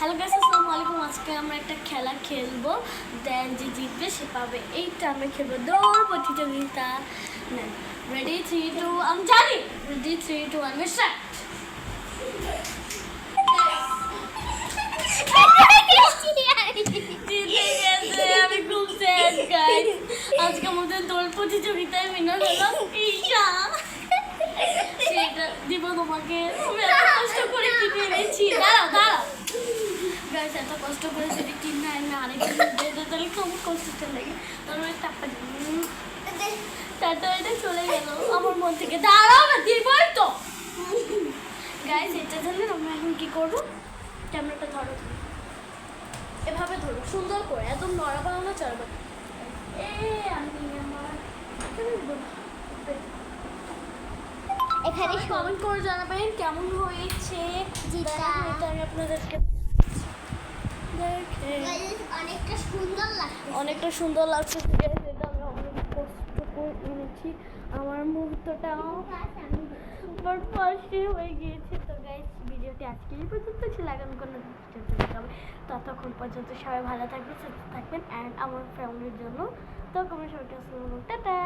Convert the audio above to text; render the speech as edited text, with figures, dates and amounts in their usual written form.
Hello guys, আসসালামু আলাইকুম। আজকে আমরা একটা খেলা খেলবো, দেন যে জিতবে সে পাবে। এইটা আমরা খেলবো দৌড় প্রতিযোগিতা। রেডি 3 2 আমি জানি। Ready 3 2 1 start. আমি খুব স্যাড গাইস। আজকে আমাদের দৌড় প্রতিযোগিতায় উইনার হলো ঈশা। সেটা দিব তোমাকে। আমি এত কষ্ট করে কিনে এনেছি। দাঁড়াও গাইস, এত কষ্ট করে যদি কিনে আমি আরেকদিন দিয়ে তাহলে খুব কষ্ট লাগে। তারপরে টাটা এটা চলে গেল আমার মন থেকে। দাঁড়াও না, দিবই তো গাইস। এটা জানেন আমরা এখন কি করবো? ক্যামেরাটা ধরো, এভাবে ধরো সুন্দর করে, একদম নড়া বাড়ানো চলবে। আমি আমার এখানে কমেন্ট করে জানাবেন কেমন হয়েছে। যেটা আমি আপনাদেরকে অনেকটা সুন্দর লাগছে। অনেকটা সুন্দর লাগছে। যেটা আমি অনেক কষ্ট করে এনেছি। আমার মুহূর্তটাও আমার পাশে হয়ে গিয়েছে। তো গাইস, ভিডিওটি আজকে এই পর্যন্ত ছিল। আগামী কোনো হবে, ততক্ষণ পর্যন্ত সবাই ভালো থাকবেন, সুস্থ থাকবেন অ্যান্ড আমার ফ্যামিলির জন্য তো সবাইকে আসসালামু আলাইকুম, টাটা।